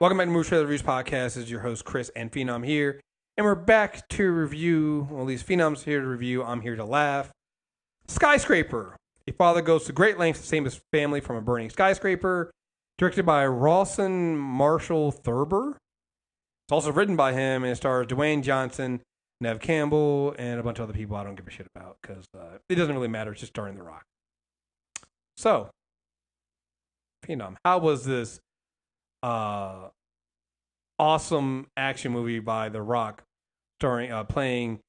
Welcome back to Movie Trailer Reviews Podcast. This is your host, Chris and Phenom here. And we're back to review, well, at least Phenom's here to review, I'm here to laugh. Skyscraper. A father goes to great lengths to save his family from a burning skyscraper. Directed by Rawson Marshall Thurber. It's also written by him and it stars Dwayne Johnson, Neve Campbell, and a bunch of other people I don't give a shit about because it doesn't really matter. It's just starring The Rock. So, Phenom, how was this awesome action movie by The Rock, starring playing?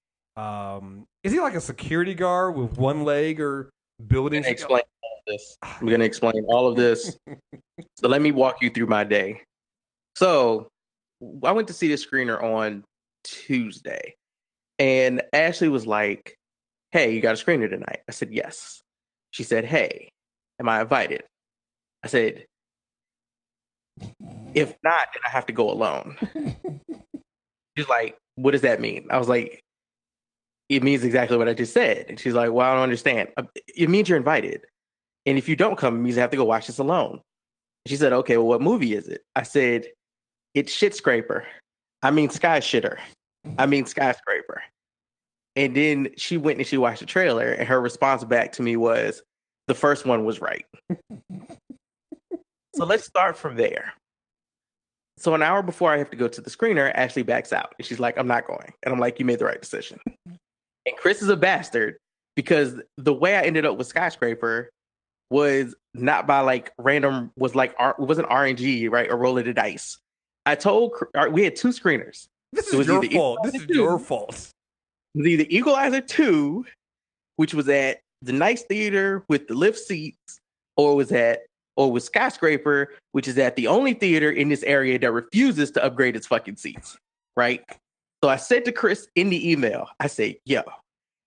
Is he like a security guard with one leg or building? Explain all of this. I'm gonna explain all of this. So let me walk you through my day. So I went to see the screener on Tuesday, and Ashley was like, "Hey, you got a screener tonight?" I said, "Yes." She said, "Hey, am I invited?" I said, "If not, then I have to go alone." She's like, "What does that mean?" I was like, "It means exactly what I just said." And she's like, "Well, I don't understand." It means you're invited. And if you don't come, it means I have to go watch this alone. She said, "Okay, well, what movie is it?" I said, "It's Shitscraper. I mean, Sky Shitter. I mean, Skyscraper." And then she went and she watched the trailer, and her response back to me was, "The first one was right." So let's start from there. So an hour before I have to go to the screener, Ashley backs out. And she's like, "I'm not going." And I'm like, "You made the right decision." And Chris is a bastard because the way I ended up with Skyscraper was not by like random, it wasn't RNG, right? Or rolling the dice. I told, we had two screeners. This is your fault. This is your fault. It was either Equalizer 2, which was at the nice theater with the lift seats, or was Skyscraper, which is at the only theater in this area that refuses to upgrade its fucking seats, right? So I said to Chris in the email, I said, "Yo,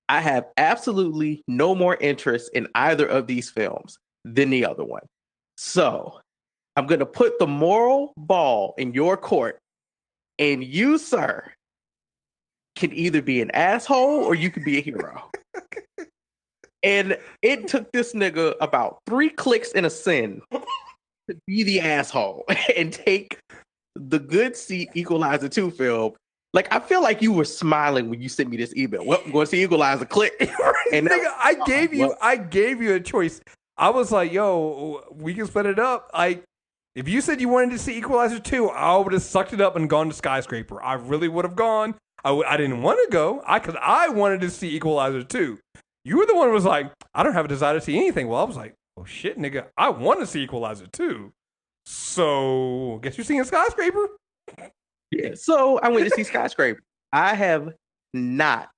I have absolutely no more interest in either of these films than the other one. So I'm going to put the moral ball in your court, and you, sir, can either be an asshole or you can be a hero." And it took this nigga about 3 clicks and a sin to be the asshole and take the good seat Equalizer 2 film. Like, I feel like you were smiling when you sent me this email. "Well, I'm going to see Equalizer, click." And nigga, I gave you a choice. I was like, "Yo, we can split it up." If you said you wanted to see Equalizer 2, I would have sucked it up and gone to Skyscraper. I really would have gone. I didn't want to go because I wanted to see Equalizer 2. You were the one who was like, "I don't have a desire to see anything." Well, I was like, "Oh shit, nigga, I want to see Equalizer 2. So, guess you're seeing Skyscraper? Yeah, so I went to see Skyscraper. I have not,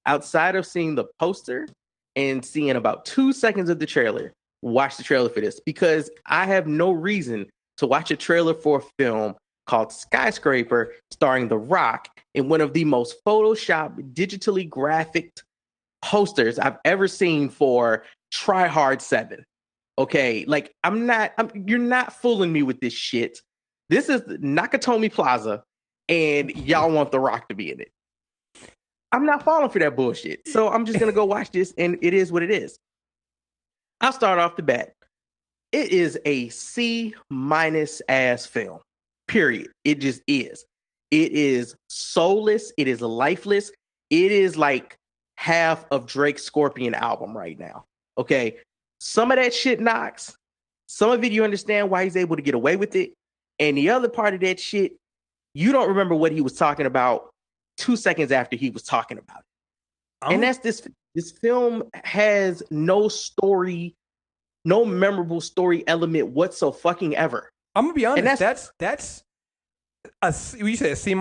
outside of seeing the poster and seeing about 2 seconds of the trailer, watched the trailer for this because I have no reason to watch a trailer for a film called Skyscraper starring The Rock in one of the most Photoshopped, digitally graphicked posters I've ever seen for Try Hard 7. Okay, like you're not fooling me with this shit. This is Nakatomi Plaza, and y'all want The Rock to be in it. I'm not falling for that bullshit. So I'm just gonna go watch this, and it is what it is. I'll start off the bat. It is a C- ass film. Period. It just is. It is soulless. It is lifeless. It is like half of Drake's Scorpion album right now. Okay. Some of that shit knocks. Some of it you understand why he's able to get away with it. And the other part of that shit, you don't remember what he was talking about 2 seconds after he was talking about it. And that's this film has no story, no memorable story element whatsoever. I'm gonna be honest. That's a you said a C-?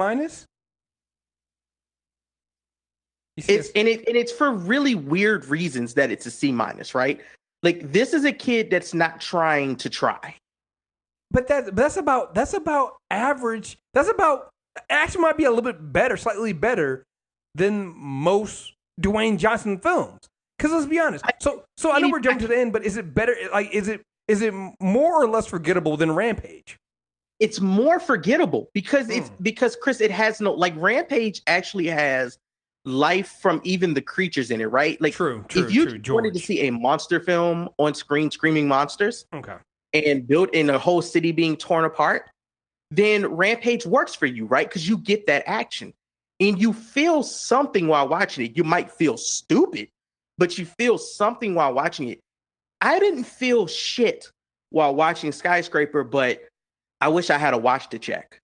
It's for really weird reasons that it's a C-, right? Like, this is a kid that's not trying to try. But that's about average. Actually might be a little bit better, slightly better than most Dwayne Johnson films. Because let's be honest. So I know we're jumping to the end, but is it better? Like, is it more or less forgettable than Rampage? It's more forgettable because because Chris, it has no, like, Rampage actually has life from even the creatures in it, right? Like, true. If you wanted to see a monster film on screen, screaming monsters, okay, and built in a whole city being torn apart, then Rampage works for you, right? Because you get that action and you feel something while watching it. You might feel stupid, but you feel something while watching it. I didn't feel shit while watching Skyscraper, but I wish I had a watch to check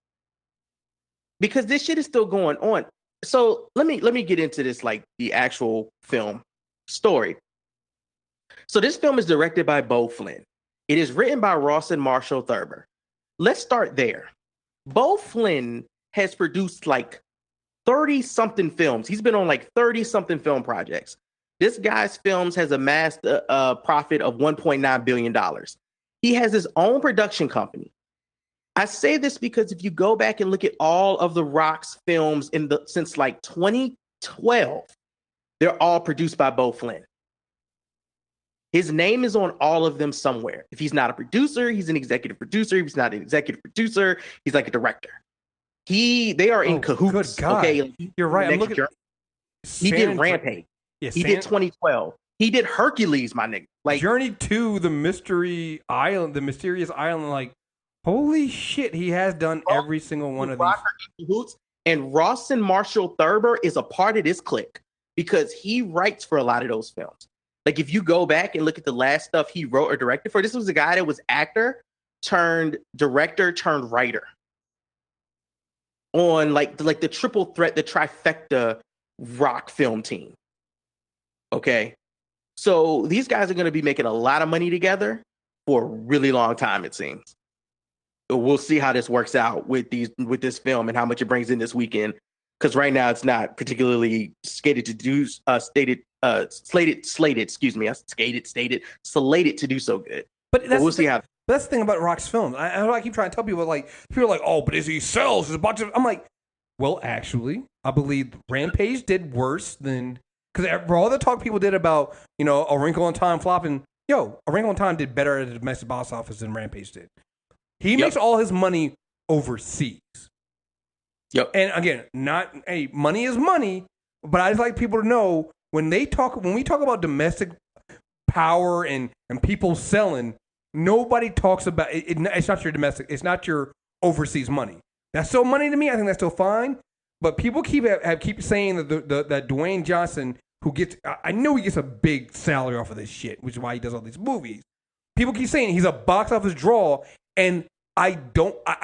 because this shit is still going on. So let me get into this, like the actual film story. So this film is directed by Beau Flynn. It is written by Ross and Marshall Thurber. Let's start there. Beau Flynn has produced like 30-something films. He's been on like 30-something film projects. This guy's films has amassed a profit of $1.9 billion. He has his own production company. I say this because if you go back and look at all of The Rock's films since like 2012, they're all produced by Beau Flynn. His name is on all of them somewhere. If he's not a producer, he's an executive producer. If he's not an executive producer, he's like a director. They are in cahoots. Good God. Okay, you're right. I'm looking. He did Rampage. Yeah, he did 2012. He did Hercules, my nigga. Like Journey to the Mystery Island, the Mysterious Island. Like, holy shit, he has done every single one of these. And Ross and Marshall Thurber is a part of this clique because he writes for a lot of those films. Like if you go back and look at the last stuff he wrote or directed for, this was a guy that was actor turned director turned writer on like the triple threat, the trifecta Rock film team. Okay. So these guys are going to be making a lot of money together for a really long time, it seems. We'll see how this works out with this film and how much it brings in this weekend. Because right now it's not particularly slated to do so good. But we'll see how. That's the thing about Rock's films. I keep trying to tell people, like, people are like, oh, but he sells a bunch of. I'm like, well, actually, I believe Rampage did worse than, because for all the talk people did about, A Wrinkle in Time flopping, A Wrinkle in Time did better at the domestic box office than Rampage did. He makes all his money overseas. Yep. And again, money is money, but I just like people to know when we talk about domestic power and people selling, nobody talks about it. It's not your domestic. It's not your overseas money. That's still money to me. I think that's still fine. But people keep saying that Dwayne Johnson, who gets, I know he gets a big salary off of this shit, which is why he does all these movies. People keep saying he's a box office draw, and I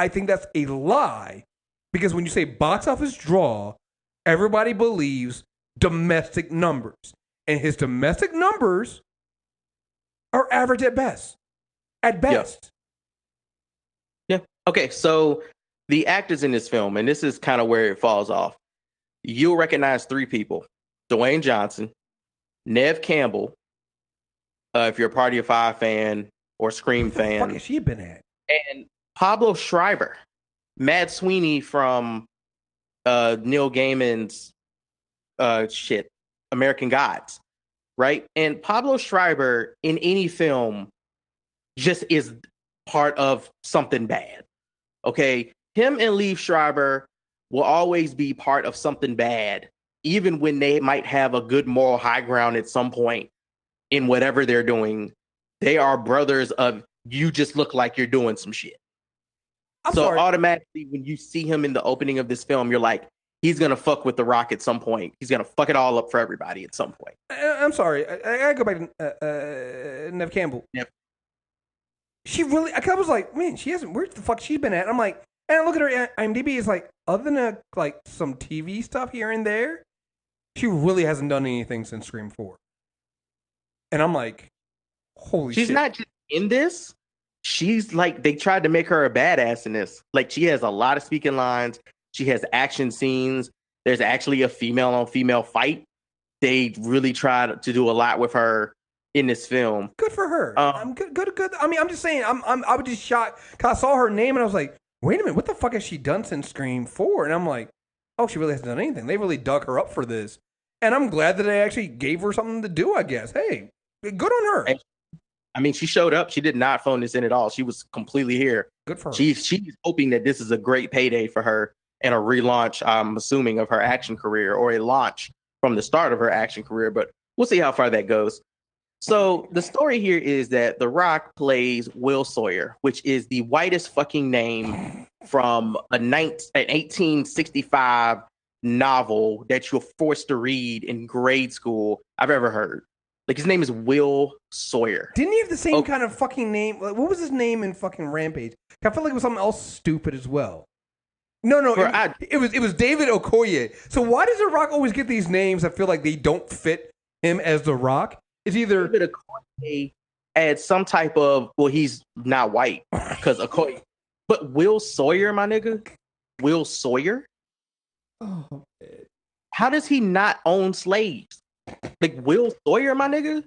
think that's a lie. Because when you say box office draw, everybody believes domestic numbers. And his domestic numbers are average at best. At best. Yeah. Okay, so the actors in this film, and this is kind of where it falls off. You'll recognize three people. Dwayne Johnson, Neve Campbell, if you're a Party of Five fan or Scream fan. What the fuck has she been at? And Pablo Schreiber. Matt Sweeney from Neil Gaiman's American Gods, right? And Pablo Schreiber in any film just is part of something bad, okay? Him and Liev Schreiber will always be part of something bad, even when they might have a good moral high ground at some point in whatever they're doing. They are brothers of, you just look like you're doing some shit. Automatically, when you see him in the opening of this film, you're like, he's going to fuck with The Rock at some point. He's going to fuck it all up for everybody at some point. I'm sorry. I got to go back to Neve Campbell. Yep. She really, I was like, man, she hasn't, where the fuck she been at? I'm like, and I look at her IMDb, it's like, other than like some TV stuff here and there, she really hasn't done anything since Scream 4. And I'm like, holy shit. She's not just in this. She's like, they tried to make her a badass in this. Like, she has a lot of speaking lines. She has action scenes. There's actually a female on female fight. They really tried to do a lot with her in this film. Good for her. I'm good. I mean, I'm just saying, I was just shocked because I saw her name and I was like, wait a minute, what the fuck has she done since Scream 4? And I'm like, oh, she really hasn't done anything. They really dug her up for this. And I'm glad that they actually gave her something to do, I guess. Hey, good on her. I mean, she showed up. She did not phone this in at all. She was completely here. Good for her. She's hoping that this is a great payday for her and a relaunch, I'm assuming, of her action career, or a launch from the start of her action career. But we'll see how far that goes. So the story here is that The Rock plays Will Sawyer, which is the whitest fucking name from an 1865 novel that you're forced to read in grade school I've ever heard. Like, his name is Will Sawyer. Didn't he have the same kind of fucking name? Like, what was his name in fucking Rampage? I felt like it was something else stupid as well. No, it was David Okoye. So why does The Rock always get these names that feel like they don't fit him as The Rock? It's either David Okoye adds some type of, well, he's not white because Okoye, but Will Sawyer, my nigga, Will Sawyer. oh, man. How does he not own slaves? Like, Will Sawyer, my nigga.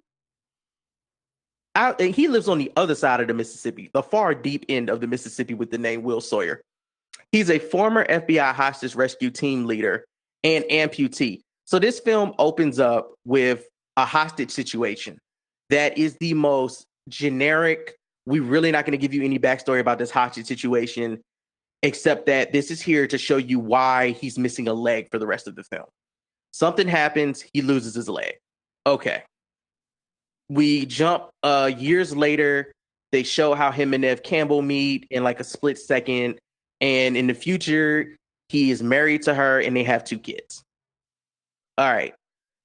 He lives on the other side of the Mississippi, the far deep end of the Mississippi, with the name Will Sawyer. He's a former FBI hostage rescue team leader and amputee. So this film opens up with a hostage situation that is the most generic. We're really not going to give you any backstory about this hostage situation, except that this is here to show you why he's missing a leg for the rest of the film. Something happens, he loses his leg. Okay. We jump years later. They show how him and Neve Campbell meet in like a split second. And in the future, he is married to her and they have 2 kids. All right.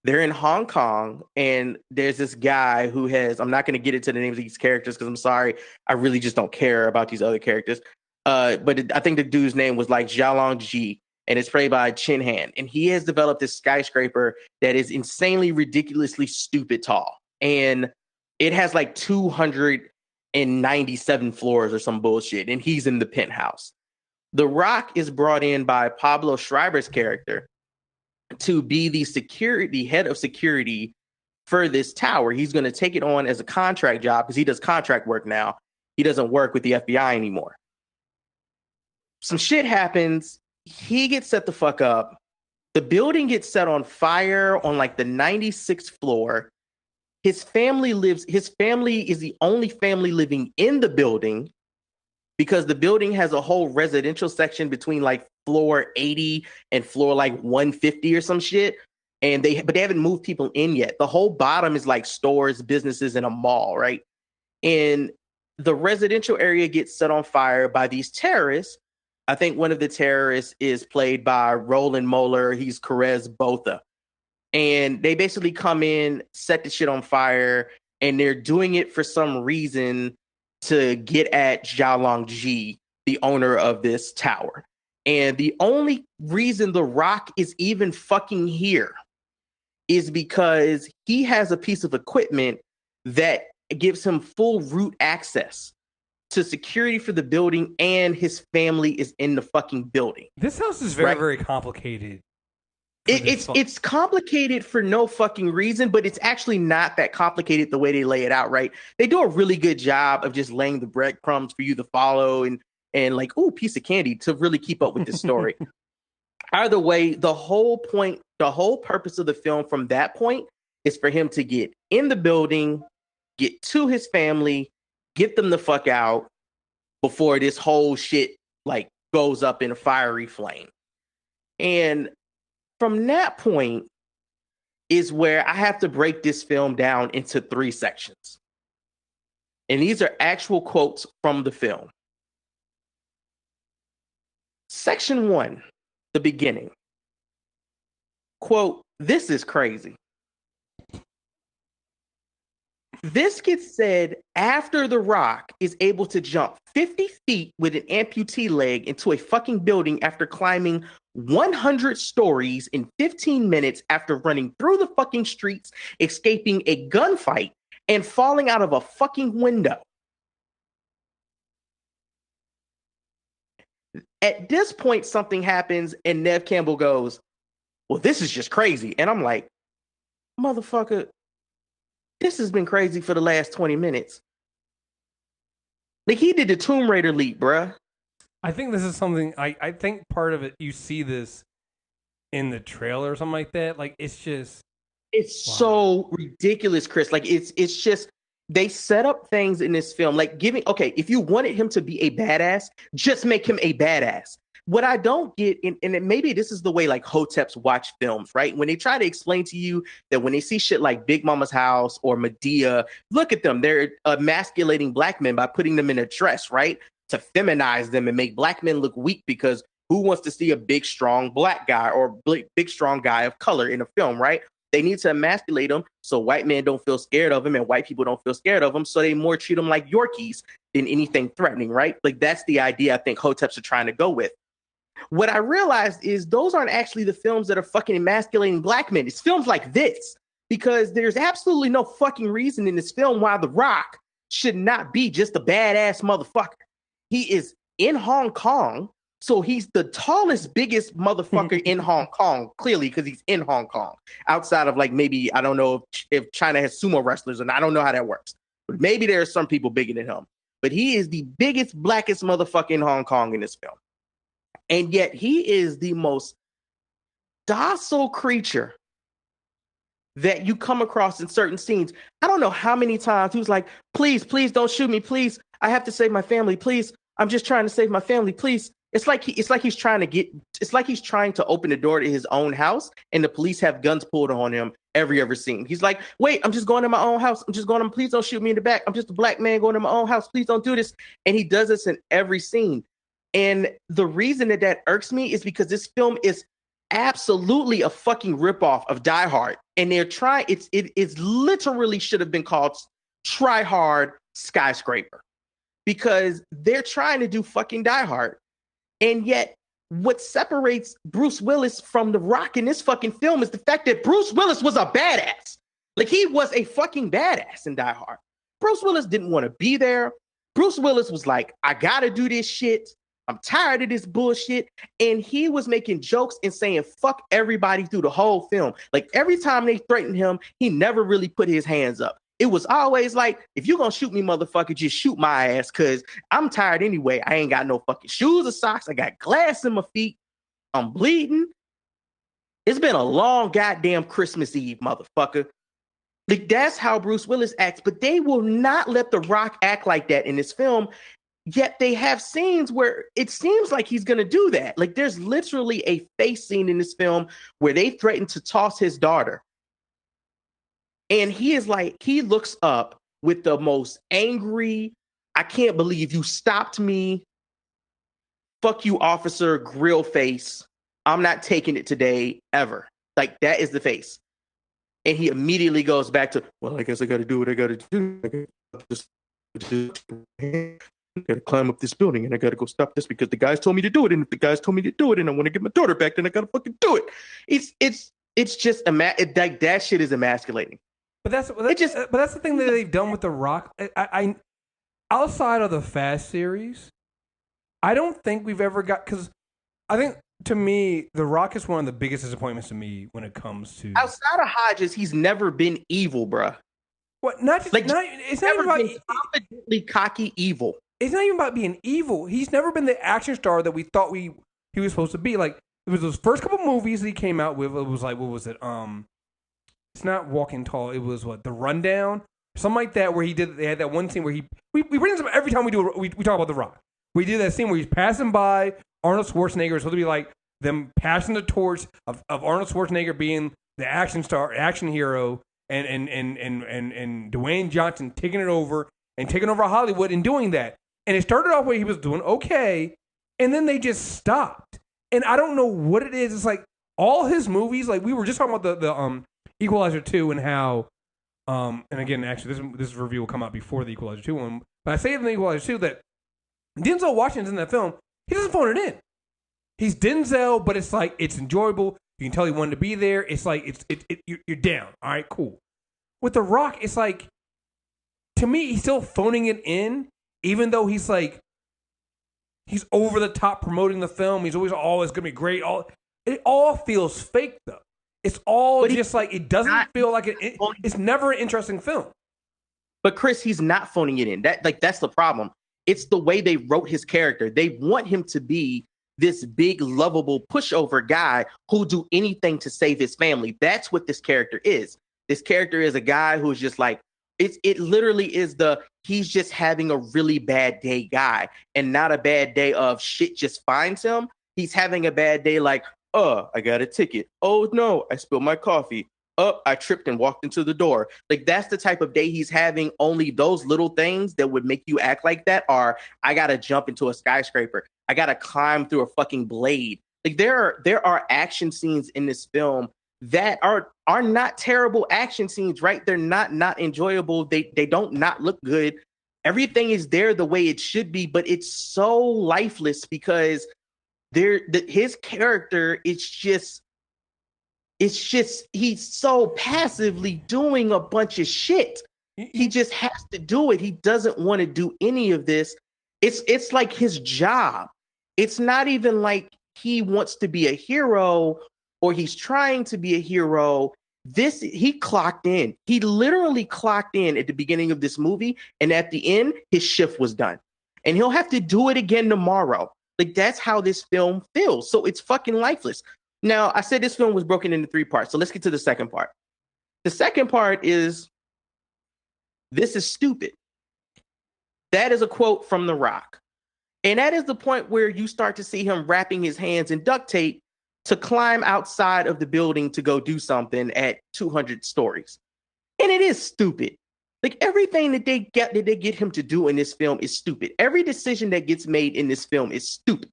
They're in Hong Kong, and there's this guy who has, I'm not going to get into the names of these characters because I'm sorry, I really just don't care about these other characters. But I think the dude's name was like Xiaolong Ji, and it's played by Chin Han. And he has developed this skyscraper that is insanely, ridiculously stupid tall. And it has like 297 floors or some bullshit, and he's in the penthouse. The Rock is brought in by Pablo Schreiber's character to be the head of security for this tower. He's going to take it on as a contract job because he does contract work now. He doesn't work with the FBI anymore. Some shit happens. He gets set the fuck up. The building gets set on fire on like the 96th floor. His family is the only family living in the building, because the building has a whole residential section between like floor 80 and floor like 150 or some shit. But they haven't moved people in yet. The whole bottom is like stores, businesses, and a mall, right? And the residential area gets set on fire by these terrorists. I think one of the terrorists is played by Roland Moeller. He's Perez Botha. And they basically come in, set the shit on fire, and they're doing it for some reason to get at Xiaolong Ji, the owner of this tower. And the only reason The Rock is even fucking here is because he has a piece of equipment that gives him full root access to security for the building, and his family is in the fucking building. This house is very, very complicated. It's complicated for no fucking reason, but it's actually not that complicated the way they lay it out, right? They do a really good job of just laying the breadcrumbs for you to follow and like, ooh, piece of candy to really keep up with the story. Either way, the whole purpose of the film from that point is for him to get in the building, get to his family, get them the fuck out before this whole shit like goes up in a fiery flame. And from that point is where I have to break this film down into 3 sections. And these are actual quotes from the film. Section 1, the beginning. Quote, "This is crazy." This gets said after The Rock is able to jump 50 feet with an amputee leg into a fucking building after climbing 100 stories in 15 minutes after running through the fucking streets, escaping a gunfight, and falling out of a fucking window. At this point, something happens and Neve Campbell goes, "Well, this is just crazy." And I'm like, motherfucker, this has been crazy for the last 20 minutes. Like, he did the Tomb Raider leap, bruh. I think this is something, I think part of it, you see this in the trailer or something like that. Like, it's just... It's so ridiculous, Chris. Like, it's just, they set up things in this film. Like, if you wanted him to be a badass, just make him a badass. What I don't get, and maybe this is the way like hoteps watch films, right? When they try to explain to you that when they see shit like Big Mama's House or Medea, look at them. They're emasculating black men by putting them in a dress, right? To feminize them and make black men look weak, because who wants to see a big, strong black guy or big, strong guy of color in a film, right? They need to emasculate them so white men don't feel scared of them and white people don't feel scared of them. So they more treat them like Yorkies than anything threatening, right? Like that's the idea I think hoteps are trying to go with. What I realized is those aren't actually the films that are fucking emasculating black men. It's films like this, because there's absolutely no fucking reason in this film why The Rock should not be just a badass motherfucker. He is in Hong Kong, so he's the tallest, biggest motherfucker in Hong Kong, clearly, because he's in Hong Kong. Outside of like maybe, I don't know if China has sumo wrestlers, and I don't know how that works. But maybe there are some people bigger than him. But he is the biggest, blackest motherfucker in Hong Kong in this film. And yet he is the most docile creature that you come across in certain scenes. I don't know how many times he was like, please, please don't shoot me. Please, I have to save my family. Please, I'm just trying to save my family. Please. It's like he's trying to open the door to his own house, and the police have guns pulled on him every scene. He's like, wait, I'm just going to my own house. I'm just going to, please don't shoot me in the back. I'm just a black man going to my own house. Please don't do this. And he does this in every scene. And the reason that irks me is because this film is absolutely a fucking ripoff of Die Hard. And they're trying, it's literally should have been called Try Hard Skyscraper, because they're trying to do fucking Die Hard. And yet what separates Bruce Willis from The Rock in this fucking film is the fact that Bruce Willis was a badass. Like, he was a fucking badass in Die Hard. Bruce Willis didn't want to be there. Bruce Willis was like, I gotta do this shit. I'm tired of this bullshit. And he was making jokes and saying fuck everybody through the whole film. Like, every time they threatened him, he never really put his hands up. It was always like, if you're gonna shoot me, motherfucker, just shoot my ass, because I'm tired anyway. I ain't got no fucking shoes or socks. I got glass in my feet. I'm bleeding. It's been a long goddamn Christmas Eve, motherfucker. Like, that's how Bruce Willis acts, but they will not let The Rock act like that in this film. Yet they have scenes where it seems like he's going to do that. Like, there's literally a face scene in this film where they threaten to toss his daughter. And he is like, he looks up with the most angry, I can't believe you stopped me. Fuck you, officer, grill face. I'm not taking it today, ever. Like, that is the face. And he immediately goes back to, well, I guess I got to do what I got to do. I got to climb up this building, and I got to go stop this because the guys told me to do it. And if the guys told me to do it and I want to get my daughter back, then I got to fucking do it. It's just, like, that shit is emasculating. But that's the thing that they've done with The Rock. I outside of the Fast series, I don't think we've ever got, because I think, to me, The Rock is one of the biggest disappointments to me when it comes to, outside of Hodges, he's never been evil, bruh. What? Not just, like, it's not even about confidently cocky evil. It's not even about being evil. He's never been the action star that we thought he was supposed to be. Like, it was those first couple movies that he came out with. It was like, what was it? It's not Walking Tall. It was what, The Rundown, something like that. Where they had that one scene where we bring this up every time we talk about The Rock. We do that scene where he's passing by Arnold Schwarzenegger. It's supposed to be like them passing the torch of Arnold Schwarzenegger being the action star, action hero, and Dwayne Johnson taking it over and taking over Hollywood and doing that. And it started off where he was doing okay, and then they just stopped. And I don't know what it is. It's like all his movies, like we were just talking about the Equalizer 2 and how, and again, actually, this review will come out before the Equalizer 2 one, but I say in the Equalizer 2 that Denzel Washington's in that film, he doesn't phone it in. He's Denzel, but it's like, it's enjoyable. You can tell he wanted to be there. It's like, you're down. All right, cool. With The Rock, it's like, to me, he's still phoning it in, even though he's like, he's over the top promoting the film. He's always going to be great. It all feels fake, though. It's all just like, it doesn't feel like it's never an interesting film. But Chris, he's not phoning it in. That's the problem. It's the way they wrote his character. They want him to be this big, lovable pushover guy who'll do anything to save his family. That's what this character is. This character is a guy who's just like, it literally is he's just having a really bad day guy, and not a bad day of shit just finds him. he's having a bad day, like, oh, I got a ticket. Oh no, I spilled my coffee. Oh, I tripped and walked into the door. Like, that's the type of day he's having. Only those little things that would make you act like that are, I gotta jump into a skyscraper. I gotta climb through a fucking blade. Like, there are action scenes in this film that are not terrible action scenes, right? They're not enjoyable. They don't not look good. Everything is there the way it should be, but it's so lifeless because his character, it's just he's so passively doing a bunch of shit. He just has to do it. He doesn't want to do any of this. It's like his job. It's not even like he wants to be a hero or he's trying to be a hero. He clocked in. He literally clocked in at the beginning of this movie, and at the end, his shift was done. And he'll have to do it again tomorrow. Like, that's how this film feels. So it's fucking lifeless. Now, I said this film was broken into 3 parts, so let's get to the second part. The second part is, this is stupid. That is a quote from The Rock. And that is the point where you start to see him wrapping his hands in duct tape to climb outside of the building to go do something at 200 stories. And it is stupid. Like, everything that they get him to do in this film is stupid. Every decision that gets made in this film is stupid.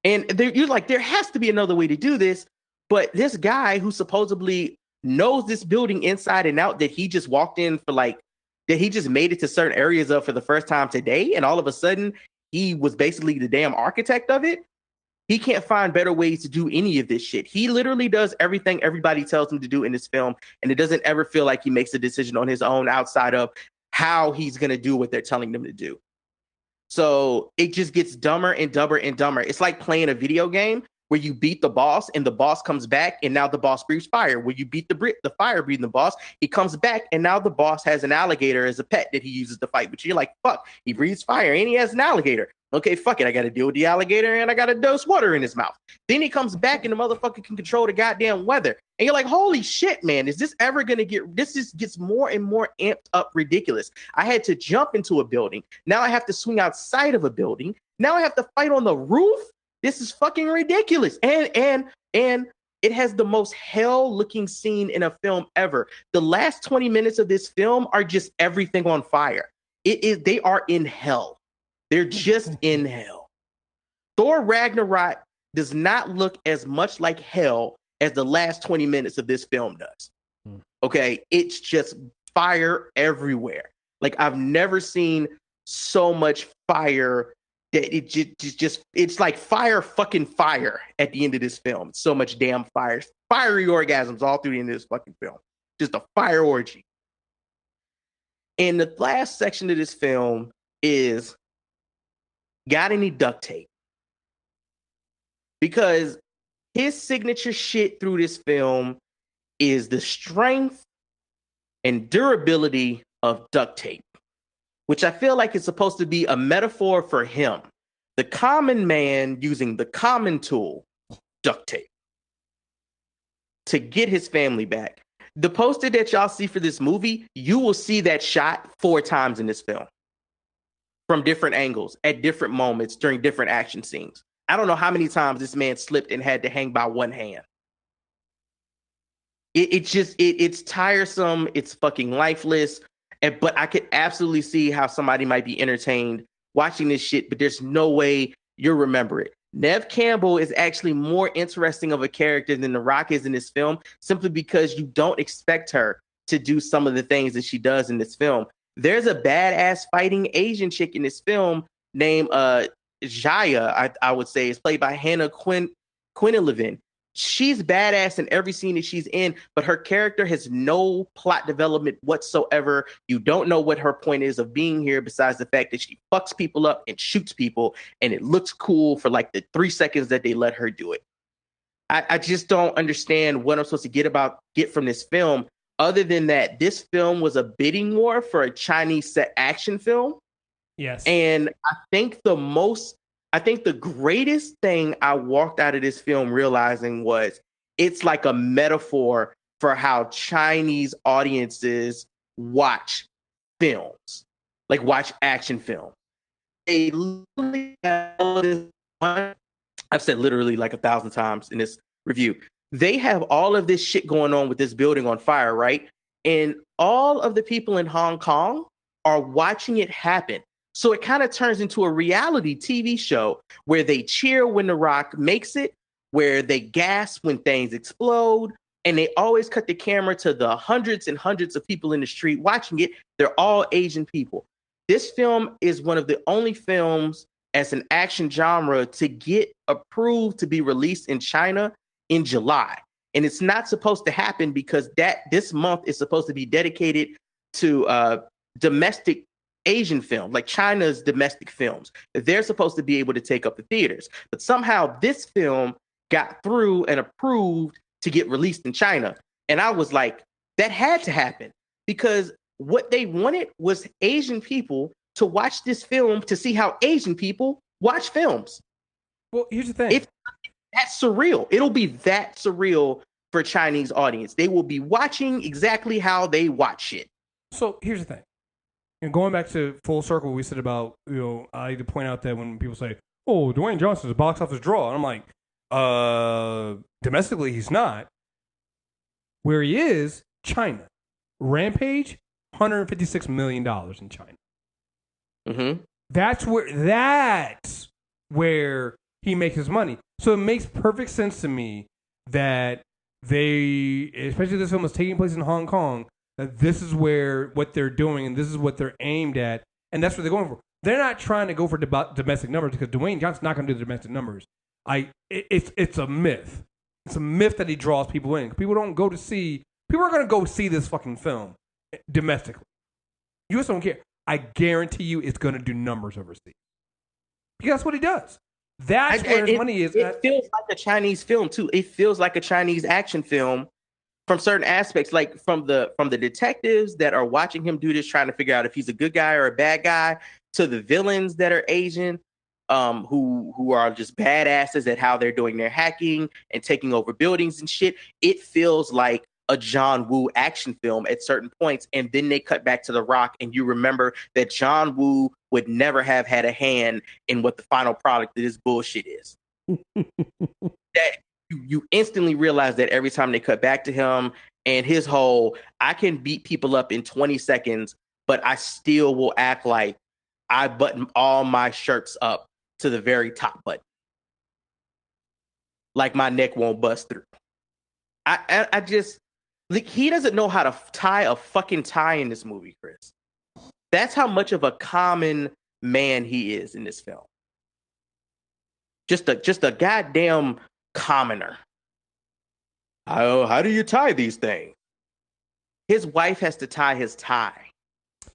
And you're like, there has to be another way to do this. But this guy who supposedly knows this building inside and out, that he just walked in for, like, that he just made it to certain areas of for the first time today, and all of a sudden he was basically the damn architect of it. He can't find better ways to do any of this shit. He literally does everything everybody tells him to do in this film, and it doesn't ever feel like he makes a decision on his own outside of how he's going to do what they're telling him to do. So it just gets dumber and dumber and dumber. It's like playing a video game where you beat the boss and the boss comes back and now the boss breathes fire. Where you beat the fire breathing the boss, he comes back and now the boss has an alligator as a pet that he uses to fight. But you're like, fuck, he breathes fire and he has an alligator. Okay, fuck it. I got to deal with the alligator and I got to dose water in his mouth. Then he comes back and the motherfucker can control the goddamn weather. And you're like, holy shit, man, is this ever going to this just gets more and more amped up ridiculous. I had to jump into a building. Now I have to swing outside of a building. Now I have to fight on the roof. This is fucking ridiculous. And it has the most hell looking scene in a film ever. The last 20 minutes of this film are just everything on fire. They are in hell. They're just in hell. Thor Ragnarok does not look as much like hell as the last 20 minutes of this film does. Okay, it's just fire everywhere. Like, I've never seen so much fire that it just it's like fire fucking fire at the end of this film. So much damn fire. Fiery orgasms all through the end of this fucking film. Just a fire orgy. And the last section of this film is, got any duct tape? Because his signature shit through this film is the strength and durability of duct tape, which I feel like is supposed to be a metaphor for him, the common man using the common tool, duct tape, to get his family back. The poster that y'all see for this movie, you will see that shot 4 times in this film, from different angles, at different moments, during different action scenes. I don't know how many times this man slipped and had to hang by one hand. It's tiresome. It's fucking lifeless. But I could absolutely see how somebody might be entertained watching this shit, but there's no way you'll remember it. Neve Campbell is actually more interesting of a character than The Rock is in this film, simply because you don't expect her to do some of the things that she does in this film. There's a badass fighting Asian chick in this film named Jaya, I would say, is played by Hannah Quinlivan. She's badass in every scene that she's in, but her character has no plot development whatsoever. You don't know what her point is of being here, besides the fact that she fucks people up and shoots people, and it looks cool for like the 3 seconds that they let her do it. I just don't understand what I'm supposed to get from this film, other than that this film was a bidding war for a Chinese set action film. Yes. And I think the greatest thing I walked out of this film realizing was it's like a metaphor for how Chinese audiences watch films, like watch action films. They literally have this one I've said literally like 1,000 times in this review. They have all of this shit going on with this building on fire, right? And all of the people in Hong Kong are watching it happen. So it kind of turns into a reality TV show where they cheer when The Rock makes it, where they gasp when things explode, and they always cut the camera to the hundreds and hundreds of people in the street watching it. They're all Asian people. This film is one of the only films as an action genre to get approved to be released in China in July. And it's not supposed to happen because this month is supposed to be dedicated to domestic Asian film, like China's domestic films. They're supposed to be able to take up the theaters. But somehow this film got through and approved to get released in China. And I was like, that had to happen because what they wanted was Asian people to watch this film to see how Asian people watch films. Well, here's the thing. That's surreal. It'll be that surreal for a Chinese audience. They will be watching exactly how they watch it. So here's the thing. And going back to full circle, we said about, I like to point out that when people say, oh, Dwayne Johnson's a box office draw. And I'm like, domestically, he's not. Where he is, China. Rampage, $156 million in China. Mm-hmm. That's where he makes his money. So it makes perfect sense to me that especially this film is taking place in Hong Kong, that this is what they're doing and this is what they're aimed at, and that's what they're going for. They're not trying to go for domestic numbers because Dwayne Johnson's not going to do the domestic numbers. It's a myth. It's a myth that he draws people in. People are going to go see this fucking film domestically. You just don't care. I guarantee you it's going to do numbers overseas. Because that's what he does. That's where his money is. It feels like a Chinese film, too. It feels like a Chinese action film from certain aspects, like from the detectives that are watching him do this, trying to figure out if he's a good guy or a bad guy, to the villains that are Asian, who are just badasses at how they're doing their hacking and taking over buildings and shit. It feels like a John Woo action film at certain points, and then they cut back to The Rock, and you remember that John Woo would never have had a hand in what the final product of this bullshit is. That you instantly realize that every time they cut back to him and his whole, I can beat people up in 20 seconds, but I still will act like I button all my shirts up to the very top button. Like my neck won't bust through. I just, like, he doesn't know how to tie a fucking tie in this movie, Chris. That's how much of a common man he is in this film. Just a goddamn commoner. How do you tie these things? His wife has to tie his tie.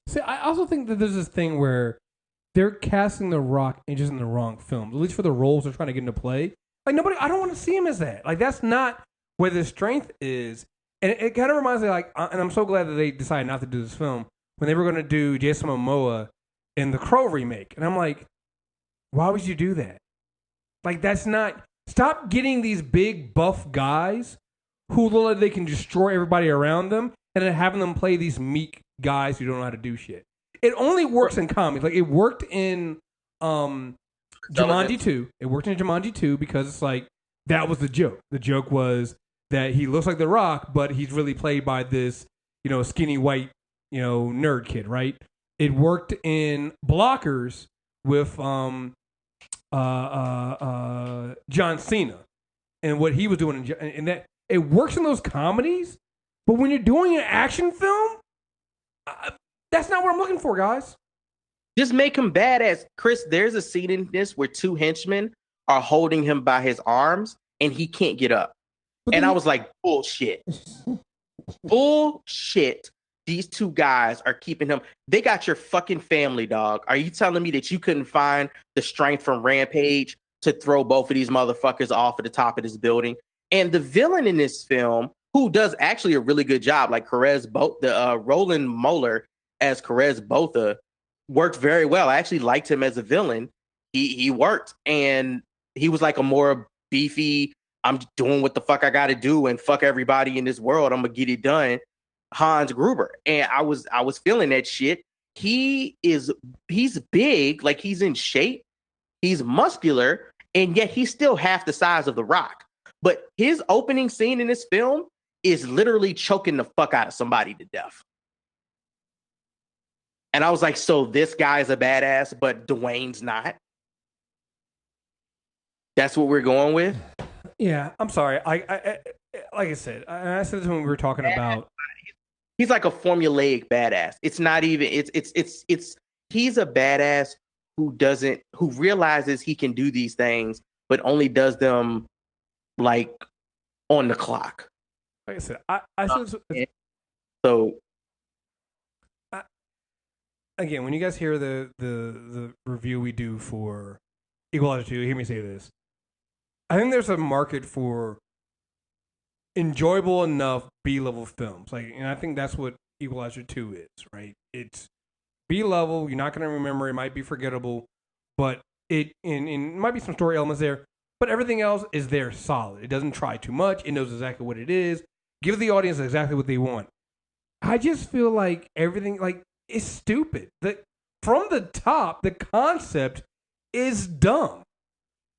See, I also think that there's this thing where they're casting The Rock just in the wrong films, at least for the roles they're trying to get into play. Like, I don't want to see him as that. Like, that's not where the strength is. And it kind of reminds me, like, and I'm so glad that they decided not to do this film, when they were going to do Jason Momoa in the Crow remake. And I'm like, why would you do that? Like, that's not... Stop getting these big, buff guys who look like they can destroy everybody around them and then having them play these meek guys who don't know how to do shit. It only works in comedy. Like, it worked in Jumanji 2. It worked in Jumanji 2 because it's like, that was the joke. The joke was that he looks like The Rock, but he's really played by this, skinny white, nerd kid, right? It worked in Blockers with John Cena and what he was doing, and that it works in those comedies. But when you're doing an action film, that's not what I'm looking for, guys. Just make him badass. Chris, there's a scene in this where two henchmen are holding him by his arms and he can't get up. And I was like, bullshit. Bullshit. These two guys are keeping him. They got your fucking family, dog. Are you telling me that you couldn't find the strength from Rampage to throw both of these motherfuckers off at the top of this building? And the villain in this film, who does actually a really good job, like Roland Moeller as Perez Botha, worked very well. I actually liked him as a villain. He worked, and he was like a more beefy, I'm doing what the fuck I got to do and fuck everybody in this world. I'm gonna get it done. Hans Gruber. And I was feeling that shit. He's big, like he's in shape. He's muscular, and yet he's still half the size of The Rock. But his opening scene in this film is literally choking the fuck out of somebody to death. And I was like, so this guy's a badass, but Dwayne's not? That's what we're going with? Yeah, I'm sorry. I like I said, I said this when we were talking about. He's like a formulaic badass. It's not even. It's. He's a badass who realizes he can do these things, but only does them like on the clock. Like I said, I said so. Again, when you guys hear the review we do for Equalizer 2, hear me say this. I think there's a market for enjoyable enough B-level films. And I think that's what Equalizer 2 is, right? It's B-level, you're not going to remember, it might be forgettable, but it might be some story elements there, but everything else is there solid. It doesn't try too much, it knows exactly what it is, give the audience exactly what they want. I just feel like everything, is stupid. From the top, the concept is dumb.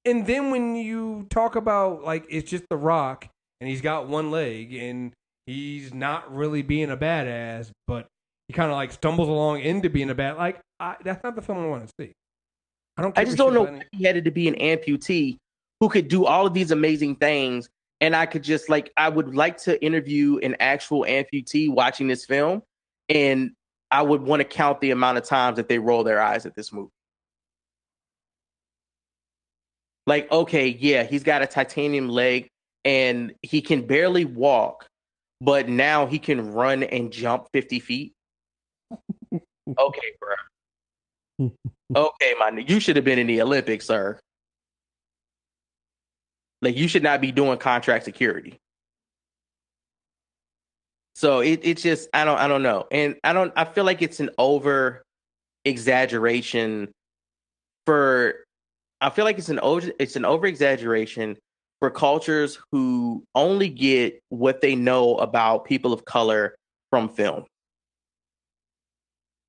And then when you talk about, it's just The Rock, and he's got one leg, and he's not really being a badass, but he kind of, stumbles along into being a that's not the film I want to see. I just don't know why he had to be an amputee who could do all of these amazing things, and I could just, I would like to interview an actual amputee watching this film, and I would want to count the amount of times that they roll their eyes at this movie. Okay, yeah, he's got a titanium leg and he can barely walk, but now he can run and jump 50 feet. Okay, bro. Okay, you should have been in the Olympics, sir. You should not be doing contract security. So it's just I don't know. And I feel like it's an over exaggeration it's an over exaggeration for cultures who only get what they know about people of color from film.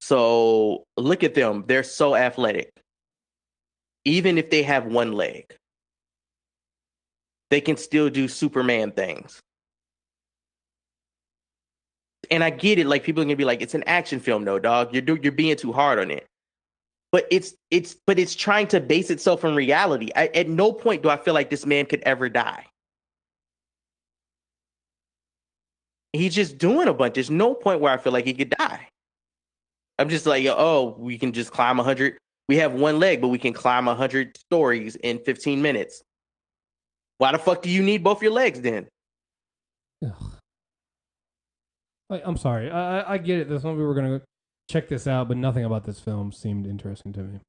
So look at them. They're so athletic. Even if they have one leg, they can still do Superman things. And I get it. People are gonna be like, it's an action film, no, dog. You're being too hard on it. But it's trying to base itself on reality. At no point do I feel like this man could ever die. He's just doing a bunch. There's no point where I feel like he could die. I'm just like, oh, we can just climb 100. We have one leg, but we can climb 100 stories in 15 minutes. Why the fuck do you need both your legs then? I'm sorry. I get it. This one we were going to check this out, but nothing about this film seemed interesting to me.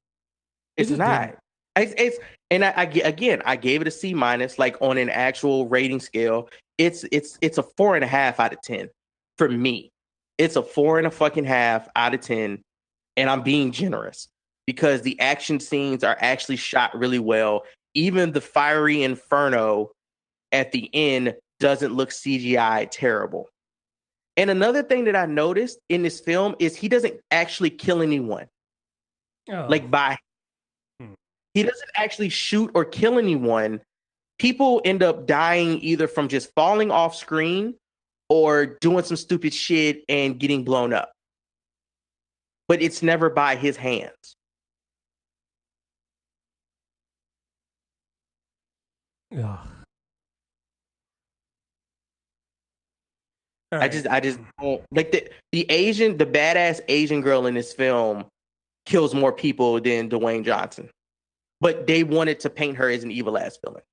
It's not. I gave it a C-, on an actual rating scale. It's a 4.5 out of 10 for me. It's a 4.5 out of 10, and I'm being generous because the action scenes are actually shot really well. Even the fiery inferno at the end doesn't look CGI terrible. And another thing that I noticed in this film is he doesn't actually kill anyone. Oh. He doesn't actually shoot or kill anyone. People end up dying either from just falling off screen or doing some stupid shit and getting blown up. But it's never by his hands. Yeah. Right. I just don't the badass Asian girl in this film kills more people than Dwayne Johnson. But they wanted to paint her as an evil ass villain.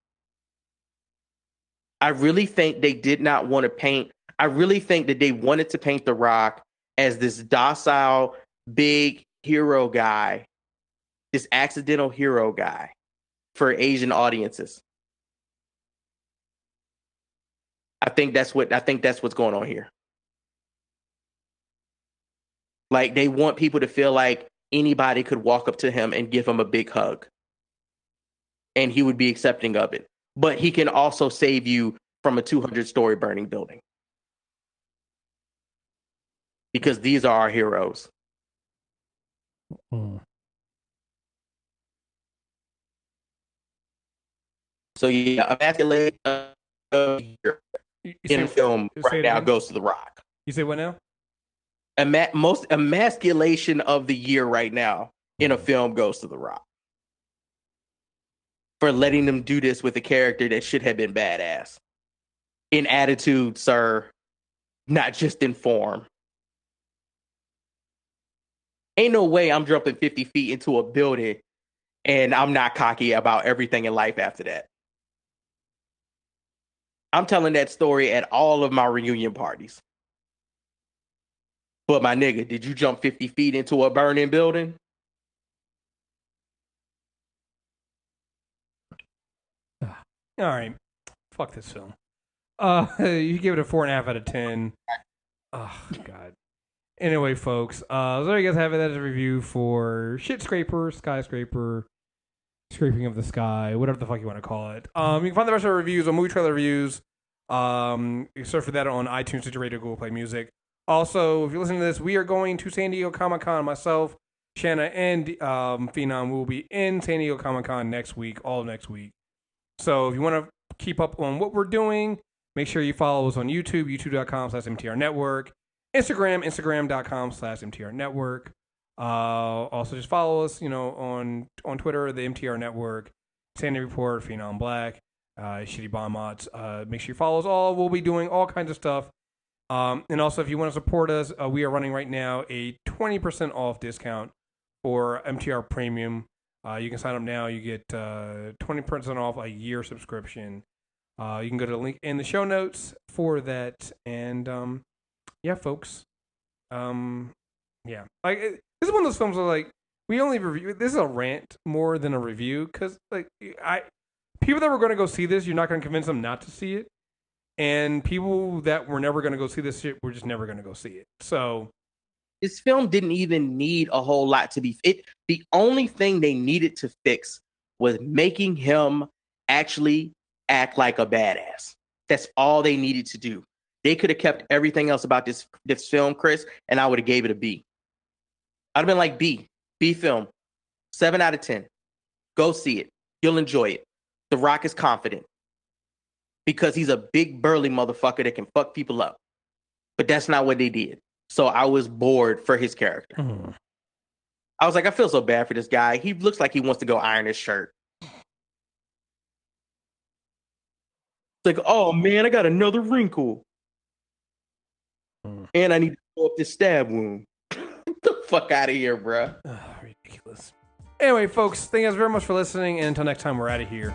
I really think they did not want to paint. I really think that they wanted to paint The Rock as this docile, big hero guy, this accidental hero guy for Asian audiences. I think that's what's going on here. They want people to feel like anybody could walk up to him and give him a big hug. And he would be accepting of it. But he can also save you from a 200-story burning building. Because these are our heroes. Mm. So yeah, emasculate You in film say right it now again? goes to The Rock. You say what now? Most emasculation of the year right now in a film goes to The Rock for letting them do this with a character that should have been badass in attitude, sir, not just in form. Ain't no way I'm jumping 50 feet into a building and I'm not cocky about everything in life after that. I'm telling that story at all of my reunion parties. But my nigga, did you jump 50 feet into a burning building? All right. Fuck this film. You give it a 4.5 out of 10. Oh God. Anyway, folks, so there you guys have it. That is a review for Shitscraper, Skyscraper, Scraping of the Sky, whatever the fuck you want to call it. You can find the rest of our reviews on Movie Trailer Reviews. You can search for that on iTunes, Stitcher Radio, Google Play Music. Also, if you're listening to this, we are going to San Diego Comic-Con. Myself, Shanna, and Phenom will be in San Diego Comic-Con next week, all next week. So if you want to keep up on what we're doing, make sure you follow us on YouTube, youtube.com/MTR Network. Instagram, instagram.com/MTR Network. Also, just follow us, on Twitter, the MTR Network, Sandy Report, Phenom Black, Shitty Bomb Mods. Make sure you follow us all. We'll be doing all kinds of stuff. And also, if you want to support us, we are running right now a 20% off discount for MTR Premium. You can sign up now. You get 20% off a year subscription. You can go to the link in the show notes for that. And yeah, folks. Yeah. This is one of those films where, we only review. This is a rant more than a review because, people that were going to go see this, you're not going to convince them not to see it. And people that were never going to go see this shit were just never going to go see it. So this film didn't even need a whole lot to be it. The only thing they needed to fix was making him actually act like a badass. That's all they needed to do. They could have kept everything else about this film, Chris, and I would have gave it a B. I'd have been like B film, 7 out of 10. Go see it. You'll enjoy it. The Rock is confident because he's a big burly motherfucker that can fuck people up. But that's not what they did. So I was bored for his character. Mm. I was like, I feel so bad for this guy. He looks like he wants to go iron his shirt. It's like, oh man, I got another wrinkle. And I need to go up this stab wound. Get the fuck out of here, bro. Ridiculous. Anyway, folks, thank you guys very much for listening. And until next time, we're out of here.